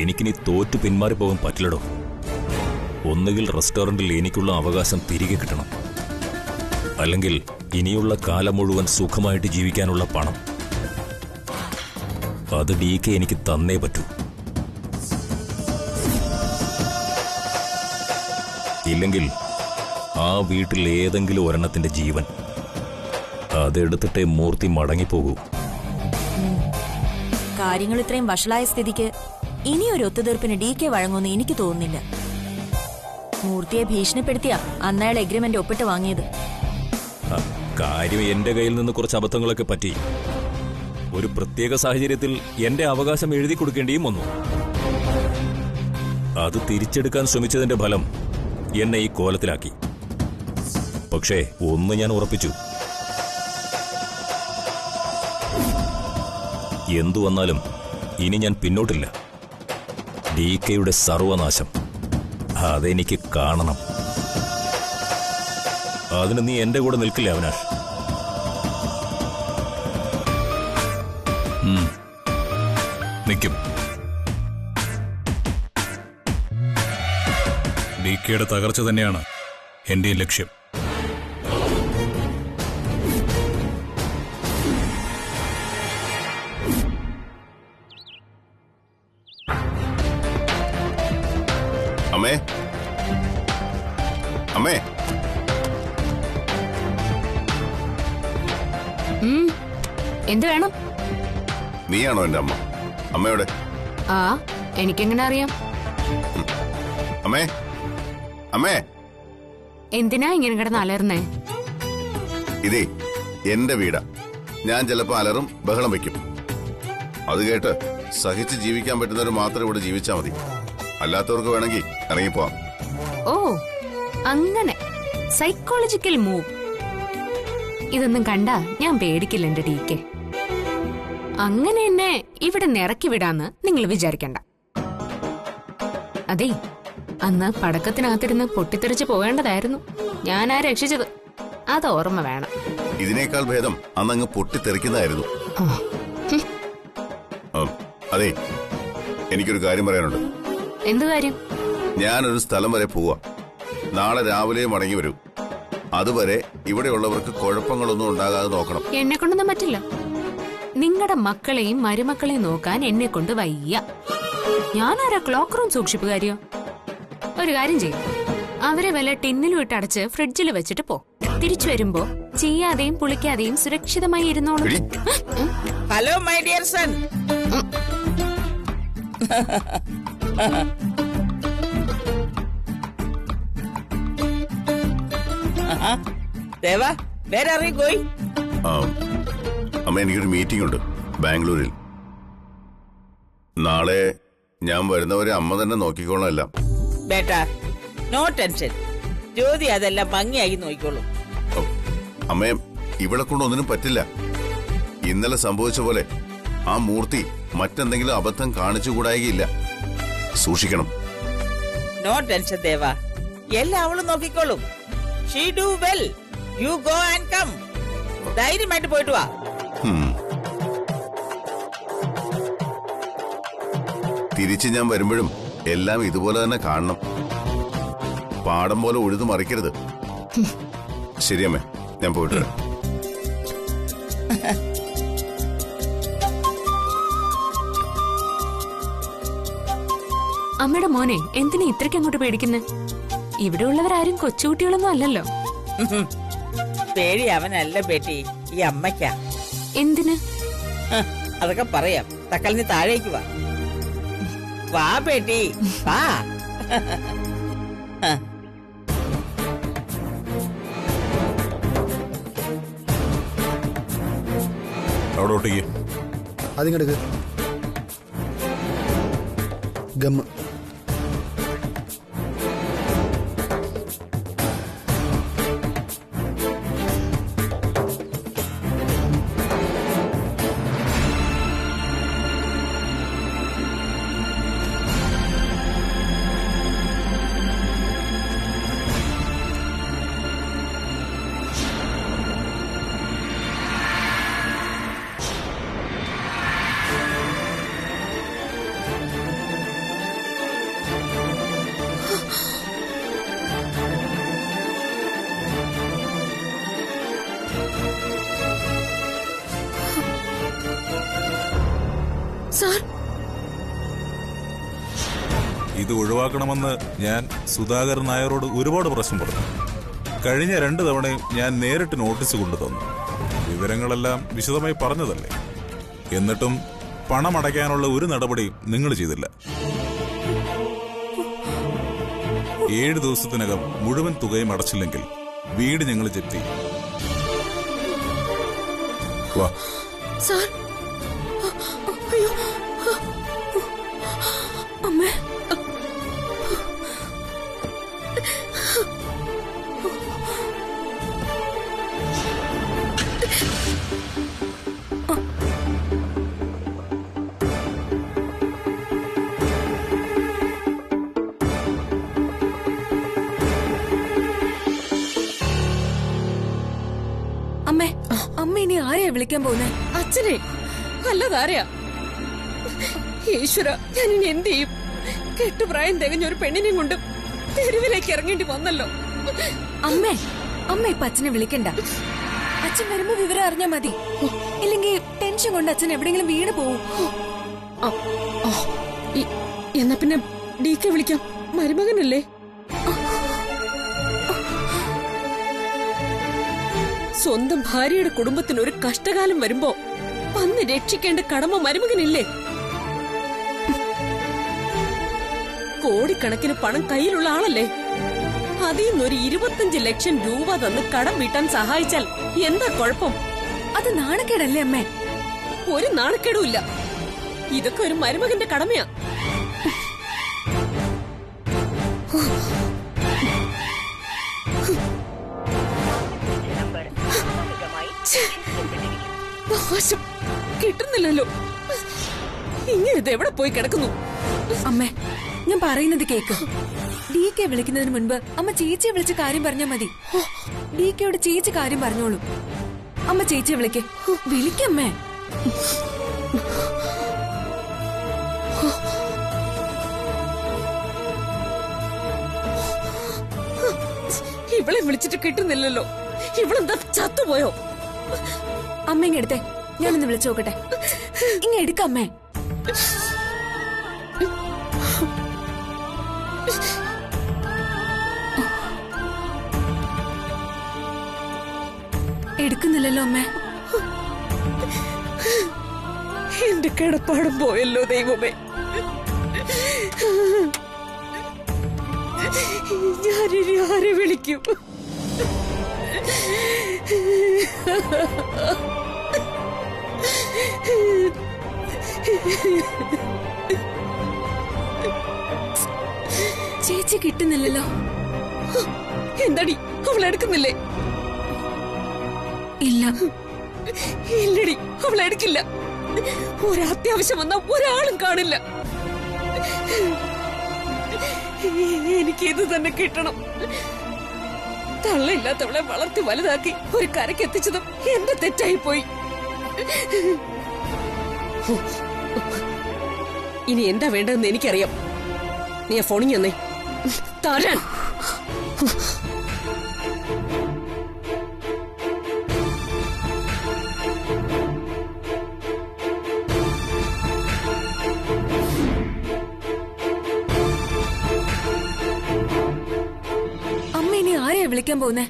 എനിക്കിനി തോറ്റു പിന്മാറിപ്പോകാൻ പറ്റില്ലടോ. ഒന്നുകിൽ റെസ്റ്റോറന്റിൽ എനിക്കുള്ള അവകാശം തിരികെ കിട്ടണം, അല്ലെങ്കിൽ ഇനിയുള്ള കാലം മുഴുവൻ സുഖമായിട്ട് ജീവിക്കാനുള്ള പണം അത് DK എനിക്ക് തന്നേ പറ്റൂ. ഇല്ലെങ്കിൽ ആ വീട്ടിൽ ഏതെങ്കിലും ഒരെണ്ണത്തിന്റെ ജീവൻ അതെടുത്തിട്ടേ മൂർത്തി മടങ്ങിപ്പോകൂ. കാര്യങ്ങൾ ഇത്രയും വഷളായ സ്ഥിതിക്ക് ഇനിയൊരു ഒത്തുതീർപ്പിന് DK വഴങ്ങുമെന്ന് എനിക്ക് തോന്നുന്നില്ല. മൂർത്തിയെ ഭീഷണിപ്പെടുത്തിയ അന്നയാൾ എഗ്രിമെന്റ് ഒപ്പിട്ട് വാങ്ങിയത്. കാര്യം എന്റെ കയ്യിൽ നിന്ന് കുറച്ച് അബദ്ധങ്ങളൊക്കെ പറ്റി. ഒരു പ്രത്യേക സാഹചര്യത്തിൽ എന്റെ അവകാശം എഴുതി കൊടുക്കേണ്ടിയും വന്നു. അത് തിരിച്ചെടുക്കാൻ ശ്രമിച്ചതിന്റെ ഫലം എന്നെ ഈ കോലത്തിലാക്കി. പക്ഷേ ഒന്ന് ഞാൻ ഉറപ്പിച്ചു, എന്തു വന്നാലും ഇനി ഞാൻ പിന്നോട്ടില്ല. DKയുടെ സർവനാശം അതെനിക്ക് കാണണം. അതിന് നീ എന്റെ കൂടെ നിൽക്കില്ല അവിനാഷ്. നിൽക്കും. DKയുടെ തകർച്ച തന്നെയാണ് എന്റെ ലക്ഷ്യം. അമ്മേ, അമ്മേ, എന്ത് വേണം? നീയാണോ എന്റെ അമ്മ? അമ്മയോടെ? ആ, എനിക്കെങ്ങനെ അറിയാം? അമ്മേ, അമ്മേ, എന്തിനാ ഇങ്ങനെ കിടന്ന് അലർന്നേ? ഇതേ എന്റെ വീടാ. ഞാൻ ചിലപ്പോ അലറും, ബഹളം വെക്കും. അത് കേട്ട് സഹിച്ച് ജീവിക്കാൻ പറ്റുന്നവർ മാത്രം ഇവിടെ ജീവിച്ചാ മതി. അല്ലാത്തവർക്ക് വേണമെങ്കിൽ ഇറങ്ങിപ്പോവാം. ഓ, അങ്ങനെ സൈക്കോളജിക്കൽ മൂവ്. ഇതൊന്നും കണ്ടാ ഞാൻ പേടിക്കില്ല എന്റെ DK. അങ്ങനെ എന്നെ ഇവിടെ നിറക്കി വിടാന്ന് നിങ്ങൾ വിചാരിക്കണ്ട. അതെ, അന്ന് പടക്കത്തിനകത്തിരുന്ന് പൊട്ടിത്തെറിച്ച് പോവേണ്ടതായിരുന്നു. ഞാനാ രക്ഷിച്ചത്, അത് ഓർമ്മ വേണം. ഇതിനേക്കാൾ ഭേദം അന്നങ്ങ് പൊട്ടിത്തെറിക്കുന്നതായിരുന്നു. അതെ, എനിക്കൊരു കാര്യം പറയാനുണ്ട്. എന്ത് കാര്യം? ഞാനൊരു സ്ഥലം വരെ പോവാ. നാളെ രാവിലെ മടങ്ങി വരൂ. അതുവരെ ഇവിടെയുള്ളവർക്ക് കുഴപ്പങ്ങളൊന്നും ഉണ്ടാകാതെ നോക്കണം. എന്നെ കൊണ്ടൊന്നും പറ്റില്ല. നിങ്ങളുടെ മക്കളെയും മരുമക്കളെയും നോക്കാൻ എന്നെ കൊണ്ട് വയ്യ. ഞാനാരാ ക്ലോക്ക് റൂം സൂക്ഷിപ്പുകാരിയോ? ഒരു കാര്യം ചെയ്യും, അവരെ വല്ല ടിന്നിലും ഇട്ടടച്ച് ഫ്രിഡ്ജിൽ വെച്ചിട്ട് പോ. തിരിച്ചു വരുമ്പോ ചെയ്യാതെയും പുളിക്കാതെയും സുരക്ഷിതമായി ഇരുന്നോളൂ. Hello my dear son. ദേവാ, വേറെ ആരെയും പോയി? അമ്മ, എനിക്കൊരു മീറ്റിംഗ് ഉണ്ട് ബാംഗ്ലൂരിൽ. നാളെ ഞാൻ വരുന്നവരെ അമ്മ തന്നെ നോക്കിക്കോളാം എല്ലാം. ബേട്ടാ, നോ ടെൻഷൻ. ജ്യോതി അതെല്ലാം ഭംഗിയായി നോക്കിക്കോളൂ. അമ്മേ, ഇവിടെ കൊണ്ടൊന്നിനും പറ്റില്ല. ഇന്നലെ സംഭവിച്ച പോലെ ആ മൂർത്തി മറ്റെന്തെങ്കിലും അബദ്ധം കാണിച്ചുകൂടായില്ല. സൂക്ഷിക്കണം. നോ ടെൻഷൻ ദേവാ, എല്ലാം അവള് നോക്കിക്കോളും. She do well. You go and come. ധൈര്യമായിട്ട് പോയിട്ട് വാ. തിരിച്ച് ഞാൻ വരുമ്പോഴും എല്ലാം ഇതുപോലെ തന്നെ കാണണം. പാടം പോലെ ഉഴുതു മറിക്കരുത്. ശരിയമ്മേ, ഞാൻ പോയിട്ട് വരാം. അമ്മയുടെ മോനെ എന്തിനാ ഇത്രയ്ക്ക് അങ്ങോട്ട് പേടിക്കുന്നേ? ഇവിടെ ഉള്ളവരാരും കൊച്ചുകുട്ടികളൊന്നും അല്ലല്ലോ. പേടി അവനല്ല ബേട്ടി, ഈ അമ്മയ്ക്കാ. എന്തിന്? അതൊക്കെ പറയാം. തക്കലിന് താഴേക്ക് വാ. വാ ബേട്ടി, വാ. അവിടോട്ടേക്ക് അതിങ്ങെടുക്ക്. ഗമ്മ. ഇത് ഒഴിവാക്കണമെന്ന് ഞാൻ സുധാകരൻ നായരോട് ഒരുപാട് പ്രശ്നം പറഞ്ഞു. കഴിഞ്ഞ 2 തവണയും ഞാൻ നേരിട്ട് നോട്ടീസ് കൊണ്ടുതന്നു. വിവരങ്ങളെല്ലാം വിശദമായി പറഞ്ഞതല്ലേ. എന്നിട്ടും പണമടയ്ക്കാനുള്ള ഒരു നടപടിയും നിങ്ങൾ ചെയ്തില്ല. 7 ദിവസത്തിനകം മുഴുവൻ തുകയും അടച്ചില്ലെങ്കിൽ വീട് ഞങ്ങൾ ജപ്തി ചെയ്യും. വാ. സാർ, അയ്യോ അമ്മേ, അമ്മേ, അമ്മ ഇനി ആരെയാ വിളിക്കാൻ പോകുന്നേ? അച്ഛനെ അല്ലതാരെയാ? ഈശ്വര, ഞാൻ ഇനി എന്ത് ചെയ്യും? കെട്ടുപ്രായം തികഞ്ഞ ഒരു പെണ്ണിനെയും കൊണ്ട് തെരുവിലേക്ക് ഇറങ്ങേണ്ടി വന്നല്ലോ. അമ്മേ, അമ്മ ഇപ്പൊ അച്ഛനെ വിളിക്കണ്ട. അച്ഛൻ വരുമ്പോ വിവരം അറിഞ്ഞാ മതി. ഇല്ലെങ്കിൽ ടെൻഷൻ കൊണ്ട് അച്ഛൻ എവിടെയെങ്കിലും വീണ് പോവും. എന്നാ പിന്നെ DK വിളിക്കാം. മരുമകനല്ലേ? സ്വന്തം ഭാര്യയുടെ കുടുംബത്തിന് ഒരു കഷ്ടകാലം വരുമ്പോ വന്ന് രക്ഷിക്കേണ്ട കടമ മരുമകനില്ലേ? കോടിക്കണക്കിന് പണം കയ്യിലുള്ള ആളല്ലേ? അതിൽ നിന്നൊരു 25 ലക്ഷം രൂപ തന്ന് കടം വീട്ടാൻ സഹായിച്ചാൽ എന്താ കുഴപ്പം? അത് നാണക്കേടല്ലേ അമ്മേ? ഒരു നാണക്കേടും ഇല്ല. ഇതൊക്കെ ഒരു മരുമകന്റെ കടമയാ. നാശം, കിട്ടുന്നില്ലല്ലോ. ഇങ്ങനെ എവിടെ പോയി കിടക്കുന്നു? അമ്മേ, ഞാൻ പറയുന്നത് കേക്ക്. DK വിളിക്കുന്നതിന് മുൻപ് അമ്മ ചേച്ചിയെ വിളിച്ച് കാര്യം പറഞ്ഞാ മതി. DKയോട് ചേച്ചി കാര്യം പറഞ്ഞോളൂ. അമ്മ ചേച്ചിയെ വിളിക്കേ. വിളിക്കമ്മേ. ഇവളെ വിളിച്ചിട്ട് കിട്ടുന്നില്ലല്ലോ. ഇവളെന്താ ചത്തുപോയോ? അമ്മ ഇങ്ങ എടുത്തേ, ഞാനൊന്ന് വിളിച്ചു നോക്കട്ടെ. ഇങ്ങ എടുക്കമ്മേ. എടുക്കുന്നില്ലല്ലോ അമ്മേ. എന്റെ കിടപ്പാടും പോയല്ലോ ദൈവമേ. ഞാനിനി ആരെ വിളിക്കും? ചേച്ചി കിട്ടുന്നില്ലല്ലോ. എന്താടി, അവൾ എടുക്കുന്നില്ലേ? ഇല്ല. ഇല്ലടി, അവൾ എടുക്കില്ല. ഒരത്യാവശ്യം വന്നാ ഒരാളും കാണില്ല. എനിക്കിത് തന്നെ കിട്ടണം. തള്ളയില്ലാത്തവളെ വളർത്തി വലുതാക്കി ഒരു കരയ്ക്ക് എത്തിച്ചതും എന്റെ തെറ്റായി പോയി. ഇനി എന്താ വേണ്ടതെന്ന് എനിക്കറിയാം. നീ ഫോണിൽ വന്നേ തരാൻ. അമ്മ ഇനി ആരെയാ വിളിക്കാൻ പോകുന്നേ?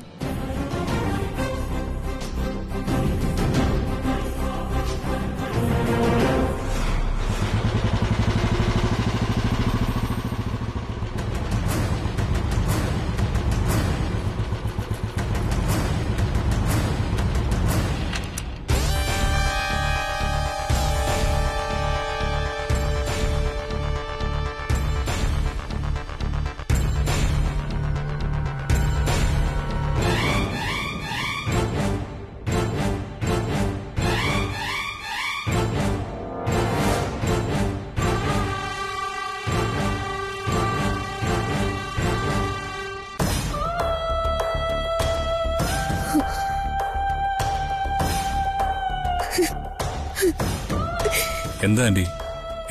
എന്താ ആന്റി,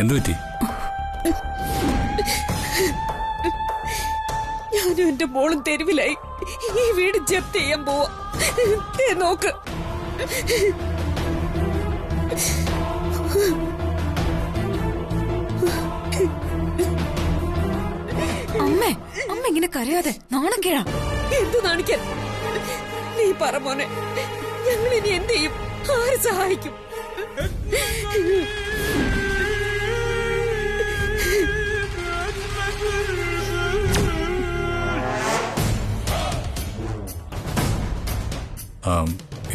എന്തു പറ്റി? ഞാനും എന്റെ മോളും തെരുവിലായി. ഈ വീട് ജപ്തി ചെയ്യാൻ പോവാ. നോക്ക്. അമ്മേ, അമ്മ ഇങ്ങനെ കരയാതെ, നാണം കേഴാ. എന്ത് കാണിക്കാൻ? നീ പറ മോനെ, ഞങ്ങൾ ഇനി എന്ത് ചെയ്യും? ആര് സഹായിക്കും?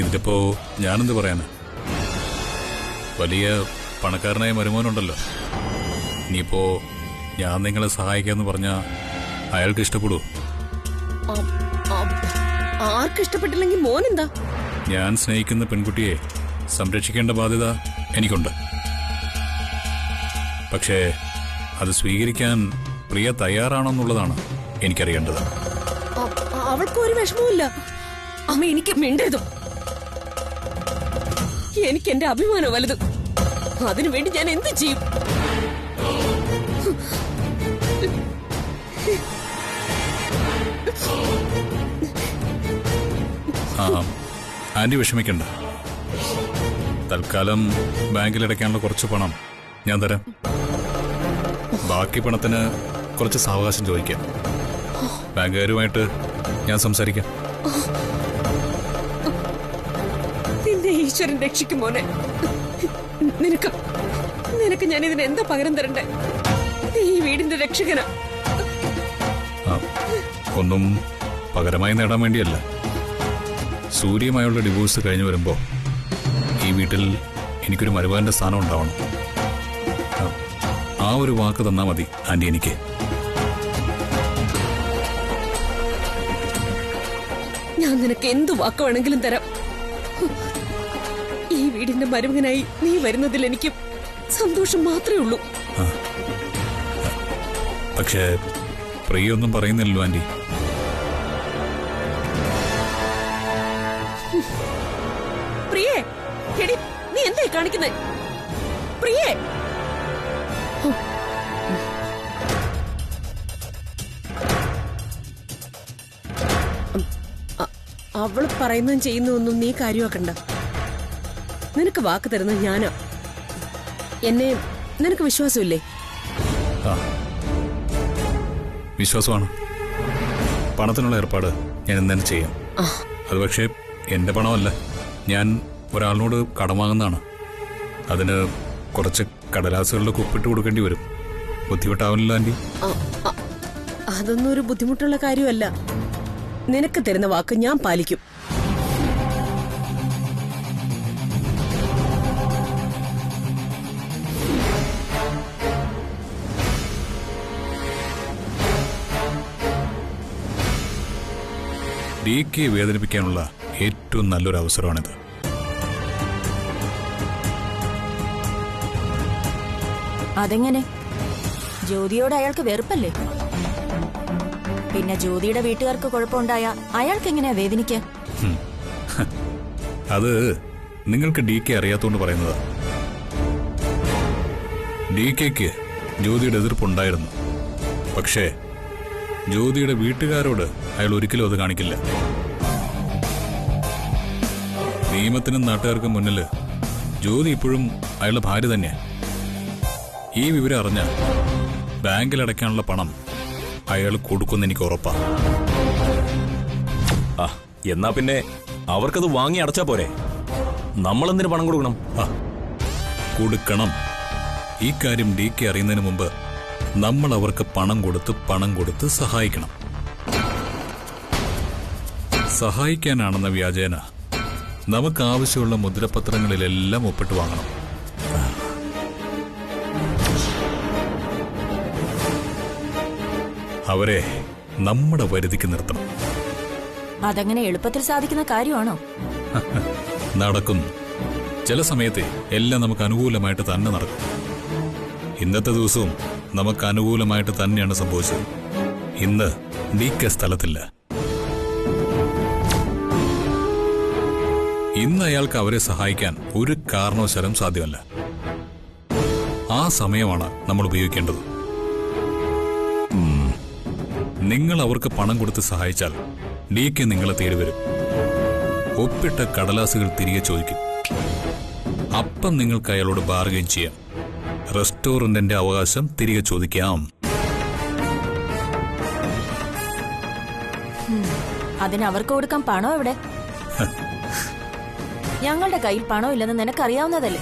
ഇതിപ്പോ ഞാനെന്ത് പറയാന്? വലിയ പണക്കാരനായ മരുമോനുണ്ടല്ലോ. ഇനിയിപ്പോ ഞാൻ നിങ്ങളെ സഹായിക്കാന്ന് പറഞ്ഞാ അയാൾക്ക് ഇഷ്ടപ്പെടൂ? ആർക്ക് ഇഷ്ടപ്പെട്ടില്ലെങ്കിൽ മോനെന്താ? ഞാൻ സ്നേഹിക്കുന്ന പെൺകുട്ടിയെ സംരക്ഷിക്കേണ്ട ബാധ്യത എനിക്കുണ്ട്. പക്ഷേ അത് സ്വീകരിക്കാൻ പ്രിയ തയ്യാറാണെന്നുള്ളതാണ് എനിക്കറിയേണ്ടത്. അവൾക്ക് ഒരു വിഷമവുമില്ല. അമ്മ എനിക്ക് മിണ്ടരുത്. എനിക്ക് എന്റെ അഭിമാനം വലുത്. അതിനുവേണ്ടി ഞാൻ എന്ത് ചെയ്യും? ആന്റി വിഷമിക്കണ്ട. തൽക്കാലം ബാങ്കിലടയ്ക്കാനുള്ള കുറച്ച് പണം ഞാൻ തരാം. ബാക്കി പണത്തിന് കുറച്ച് സാവകാശം ചോദിക്കാം. ബാങ്കുകാരുമായിട്ട് ഞാൻ സംസാരിക്കാം. നിന്നെ ഈശ്വരൻ രക്ഷിക്കും മോനെ. നിനക്ക് ഞാൻ ഇതിന് എന്താ പകരം തരണ്ടേ? നീ ഈ വീടിന്റെ രക്ഷകനാ. ഒന്നും പകരമായി നേടാൻ വേണ്ടിയല്ല. സൂര്യമായുള്ള ഡിവോഴ്സ് കഴിഞ്ഞു വരുമ്പോ ഈ വീട്ടിൽ എനിക്കൊരു മരുമകന്റെ സ്ഥാനം ഉണ്ടാവണം. ആ ഒരു വാക്ക് തന്നാ മതി ആന്റി എനിക്ക്. ഞാൻ നിനക്ക് എന്ത് വാക്ക് വേണമെങ്കിലും തരാം. ഈ വീടിന്റെ മരുമകനായി നീ വരുന്നതിൽ എനിക്ക് സന്തോഷം മാത്രമേ ഉള്ളൂ. പക്ഷേ പ്രിയൊന്നും പറയുന്നില്ലല്ലോ ആന്റി. പ്രിയേ, എടി നീ എന്തായി കാണിക്കുന്നേ? പ്രിയേ, അവള് പറയുന്നതും ചെയ്യുന്നതൊന്നും നീ കാര്യമാക്കണ്ട. നിനക്ക് വാക്ക് തരുന്നത് ഞാനാ. എന്നെ നിനക്ക് വിശ്വാസമില്ലേ? വിശ്വാസമാണ്. പണത്തിനുള്ള ഏർപ്പാട് ഞാൻ എന്തെങ്കിലും ചെയ്യാം. അത് പക്ഷേ എന്റെ പണമല്ല, ഞാൻ ഒരാളിനോട് കടം വാങ്ങുന്നതാണ്. അതിന് കുറച്ച് കടലാസുകളിൽ ഒപ്പിട്ട് കൊടുക്കേണ്ടി വരും. ബുദ്ധിമുട്ടാവില്ല ആന്റി? അതൊന്നും ഒരു ബുദ്ധിമുട്ടുള്ള കാര്യമല്ല. നിനക്ക് തരുന്ന വാക്ക് ഞാൻ പാലിക്കും. ഡിയെ വേദനിപ്പിക്കാനുള്ള ഏറ്റവും നല്ലൊരു അവസരമാണിത്. അതെങ്ങനെ? ജ്യോതിയോട് അയാൾക്ക് വെറുപ്പല്ലേ? പിന്നെ ജ്യോതിയുടെ വീട്ടുകാർക്ക് കുഴപ്പമുണ്ടായ അയാൾക്ക് എങ്ങനെയാ വേദനിക്കുക? അത് നിങ്ങൾക്ക് DK അറിയാത്തോണ്ട് പറയുന്നതാ. DKക്ക് ജ്യോതിയുടെ എതിർപ്പുണ്ടായിരുന്നു. പക്ഷേ ജ്യോതിയുടെ വീട്ടുകാരോട് അയാൾ ഒരിക്കലും അത് കാണിക്കില്ല. നിയമത്തിനും നാട്ടുകാർക്കും മുന്നിൽ ജ്യോതി ഇപ്പോഴും അയാളുടെ ഭാര്യ തന്നെയാ. ഈ വിവരം അറിഞ്ഞ ബാങ്കിലടയ്ക്കാനുള്ള പണം അയാൾ കൊടുക്കുമെന്ന് എനിക്ക് ഉറപ്പാ. എന്നാ പിന്നെ അവർക്കത് വാങ്ങി അടച്ചാ പോരെ? നമ്മളെന്തിനു പണം കൊടുക്കണം? കൊടുക്കണം. ഈ കാര്യം DK അറിയുന്നതിന് മുമ്പ് നമ്മൾ അവർക്ക് പണം കൊടുത്ത് സഹായിക്കണം. സഹായിക്കാനാണെന്ന വ്യാജേന നമുക്ക് ആവശ്യമുള്ള മുദ്രപത്രങ്ങളിലെല്ലാം ഒപ്പിട്ട് വാങ്ങണം. അവരെ നമ്മുടെ പരിധിക്ക് നിർത്തണം. അതങ്ങനെ എളുപ്പത്തിൽ സാധിക്കുന്ന കാര്യമാണോ? നടക്കുന്നു. ചില സമയത്തെ എല്ലാം നമുക്ക് അനുകൂലമായിട്ട് തന്നെ നടക്കും. ഇന്നത്തെ ദിവസവും നമുക്ക് അനുകൂലമായിട്ട് തന്നെയാണ് സംഭവിച്ചത്. ഇന്ന് DK സ്ഥലത്തില്ല. ഇന്ന് അയാൾക്ക് അവരെ സഹായിക്കാൻ ഒരു കാരണവശാലും സാധ്യമല്ല. ആ സമയമാണ് നമ്മൾ ഉപയോഗിക്കേണ്ടത്. നിങ്ങൾ അവർക്ക് പണം കൊടുത്ത് സഹായിച്ചാൽ DK നിങ്ങളെ തേടി വരും. ഒപ്പിട്ട കടലാസുകൾ തിരികെ ചോദിക്കും. അപ്പം നിങ്ങൾക്ക് അയാളോട് ബാർഗെയിൻ ചെയ്യാം. റെസ്റ്റോറന്റിന്റെ അവകാശം തിരികെ ചോദിക്കാം. അതിന് അവർക്ക് കൊടുക്കാൻ പണം എവിടെ? ഞങ്ങളുടെ കയ്യിൽ പണം ഇല്ലെന്ന് നിനക്കറിയാവുന്നതല്ലേ,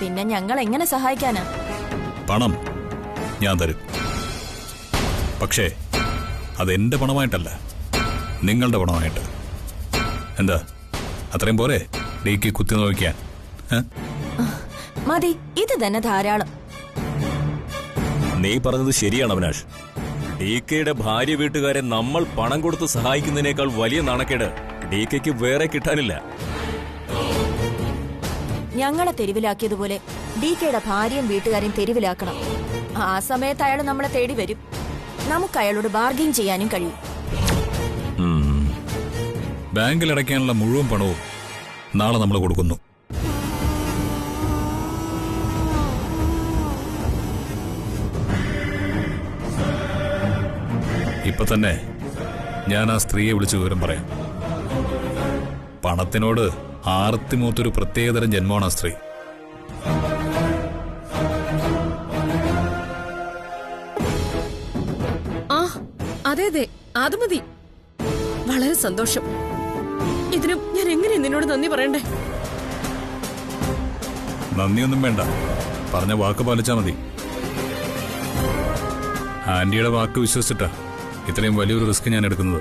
പിന്നെ ഞങ്ങൾ എങ്ങനെ സഹായിക്കാനാ? പണം ഞാൻ തരും, പക്ഷേ അതെന്റെ പണമായിട്ടല്ല, നിങ്ങളുടെ പണമായിട്ട്. എന്താ അത്രയും പോരെ ഡീക്ക് കുത്തി നോക്കിയാൻ? മതി, ഇത് തന്നെ ധാരാളം. നീ പറഞ്ഞത് ശരിയാണ് അവിനാഷ്. ഡീക്കയുടെ ഭാര്യ വീട്ടുകാരെ നമ്മൾ പണം കൊടുത്ത് സഹായിക്കുന്നതിനേക്കാൾ വലിയ നാണക്കേട് ഡീക്കയ്ക്ക് വേറെ കിട്ടാനില്ല. ഞങ്ങളെ തെരുവിലാക്കിയതുപോലെ ഡീക്കയുടെ ഭാര്യയും വീട്ടുകാരെയും തെരുവിലാക്കണം. ആ സമയത്ത് അയാൾ നമ്മളെ തേടി വരും. നമുക്ക് അയാളോട് ബാർഗെയിൻ ചെയ്യാനും കഴിയും. ബാങ്കിൽ അടയ്ക്കാനുള്ള മുഴുവൻ പണവും നാളെ നമ്മൾ കൊടുക്കുന്നു. ഇപ്പൊ തന്നെ ഞാൻ ആ സ്ത്രീയെ വിളിച്ച് വിവരം പറയാം. പണത്തിനോട് ആർത്തിമൂത്തൊരു പ്രത്യേകതരം ജന്മമാണ് ആ സ്ത്രീ. ആ അതെ അതെ, അത് മതി. വളരെ സന്തോഷം. ഇതിനും ഞാൻ എങ്ങനെ നിന്നോട് നന്ദി പറയണ്ടേ? നന്ദിയൊന്നും വേണ്ട, പറഞ്ഞ വാക്ക് പാലിച്ചാ മതി. ആന്റിയുടെ വാക്ക് വിശ്വസിച്ചിട്ടാ ഇത്രയും വലിയൊരു റിസ്ക് ഞാൻ എടുക്കുന്നത്.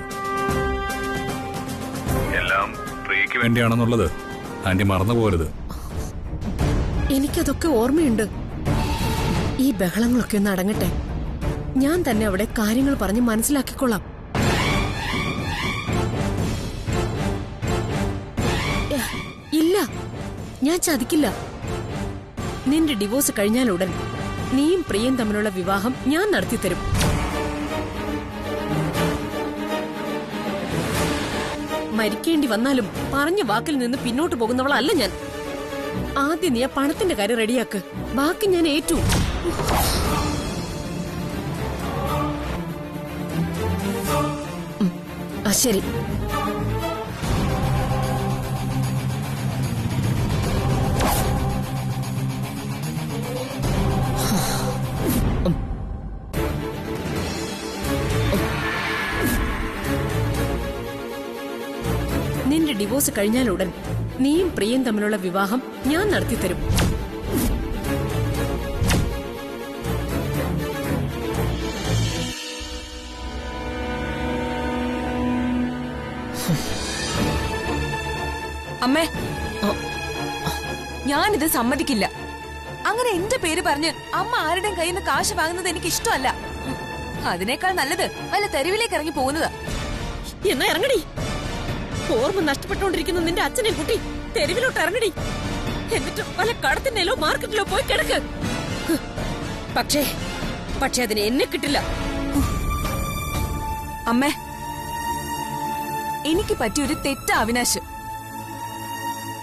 എല്ലാം പ്രിയയ്ക്ക് വേണ്ടിയാണെന്നുള്ളത് ആന്റി മറന്നു പോരുത്. എനിക്കതൊക്കെ ഓർമ്മയുണ്ട്. ഈ ബഹളങ്ങളൊക്കെ ഒന്ന് അടങ്ങട്ടെ. ഞാൻ തന്നെ അവിടെ കാര്യങ്ങൾ പറഞ്ഞ് മനസ്സിലാക്കിക്കൊള്ളാം. ഇല്ല, ഞാൻ ചതിക്കില്ല. നിന്റെ ഡിവോഴ്സ് കഴിഞ്ഞാലുടൻ നീയും പ്രിയയും തമ്മിലുള്ള വിവാഹം ഞാൻ നടത്തിത്തരും. മരിക്കേണ്ടി വന്നാലും പറഞ്ഞ വാക്കിൽ നിന്ന് പിന്നോട്ട് പോകുന്നവളല്ല ഞാൻ. ആദ്യം നീ ആ പണത്തിന്റെ കാര്യം റെഡിയാക്ക്, ബാക്കി ഞാൻ ഏറ്റു. ശരി. നിന്റെ ഡിവോഴ്സ് കഴിഞ്ഞാലുടൻ നീയും പ്രിയയും തമ്മിലുള്ള വിവാഹം ഞാൻ നടത്തിത്തരും. അമ്മേ, ഞാനിത് സമ്മതിക്കില്ല. അങ്ങനെ എന്റെ പേര് പറഞ്ഞ് അമ്മ ആരുടെയും കയ്യിൽ നിന്ന് കാശ് വാങ്ങുന്നത് എനിക്ക് ഇഷ്ടമല്ല. അതിനേക്കാൾ നല്ലത് വല്ല തെരുവിലേക്ക് ഇറങ്ങി പോകുന്നതാ. എന്നാ ഇറങ്ങടി. ഓർമ്മ നഷ്ടപ്പെട്ടുകൊണ്ടിരിക്കുന്ന നിന്റെ അച്ഛനെ കുട്ടി തെരുവിലോട്ട് ഇറങ്ങടി. എന്നിട്ട് വല്ല കടത്തിനോ മാർക്കറ്റിലോ പോയി കിടക്ക്. പക്ഷേ അതിന് എന്നെ കിട്ടില്ല. അമ്മേ, എനിക്ക് പറ്റിയൊരു തെറ്റാ അവിനാശ്.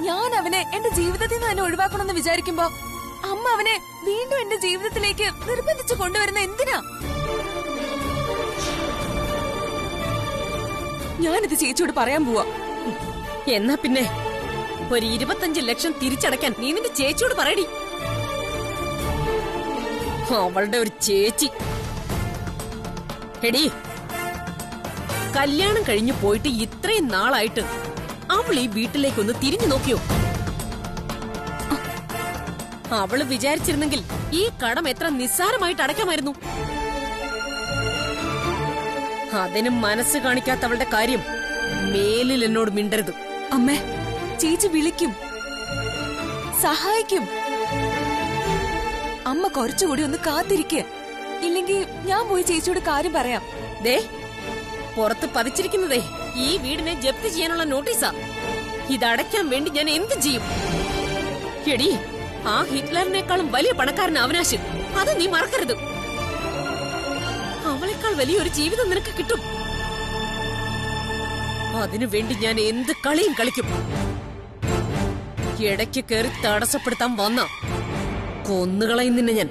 ഞാൻ അവനെ എന്റെ ജീവിതത്തിൽ നിന്ന് തന്നെ ഒഴിവാക്കണമെന്ന് വിചാരിക്കുമ്പോ അമ്മ അവനെ വീണ്ടും എന്റെ ജീവിതത്തിലേക്ക് നിർബന്ധിച്ചു കൊണ്ടുവരുന്ന എന്തിനാ? ഞാനിത് ചേച്ചിയോട് പറയാൻ പോവാ. എന്നാ പിന്നെ ഒരു 25 ലക്ഷം തിരിച്ചടയ്ക്കാൻ നീ നിന്റെ ചേച്ചിയോട് പറയടി. അവളുടെ ഒരു ചേച്ചി. എടി, കല്യാണം കഴിഞ്ഞു പോയിട്ട് ഇത്രയും നാളായിട്ട് അവൾ ഈ വീട്ടിലേക്കൊന്ന് തിരിഞ്ഞു നോക്കിയോ? അവള് വിചാരിച്ചിരുന്നെങ്കിൽ ഈ കടം എത്ര നിസ്സാരമായിട്ട് അടയ്ക്കാമായിരുന്നു. അതിനും മനസ്സ് കാണിക്കാത്തവളുടെ കാര്യം മേലിൽ എന്നോട് മിണ്ടരുത്. അമ്മേ, ചേച്ചി വിളിക്കും, സഹായിക്കും. അമ്മ കുറച്ചുകൂടി ഒന്ന് കാത്തിരിക്കുക. ഇല്ലെങ്കിൽ ഞാൻ പോയി ചേച്ചിയോട് കാര്യം പറയാം. ദേ, പുറത്ത് പതിച്ചിരിക്കുന്നതേ ഈ വീടിനെ ജപ്തി ചെയ്യാനുള്ള നോട്ടീസാ. ഇതടയ്ക്കാൻ വേണ്ടി ഞാൻ എന്ത് ചെയ്യും? എടി, ആ ഹിറ്റ്ലറിനേക്കാളും വലിയ പണക്കാരൻ അവിനാശ്. അത് നീ മറക്കരുത്. അവളെക്കാൾ വലിയൊരു ജീവിതം നിനക്ക് കിട്ടും. അതിനുവേണ്ടി ഞാൻ എന്ത് കളിയും കളിക്കും. ഇടയ്ക്ക് കയറി തടസ്സപ്പെടുത്താൻ വന്ന കൊന്നുകളയും നിന്നെ ഞാൻ.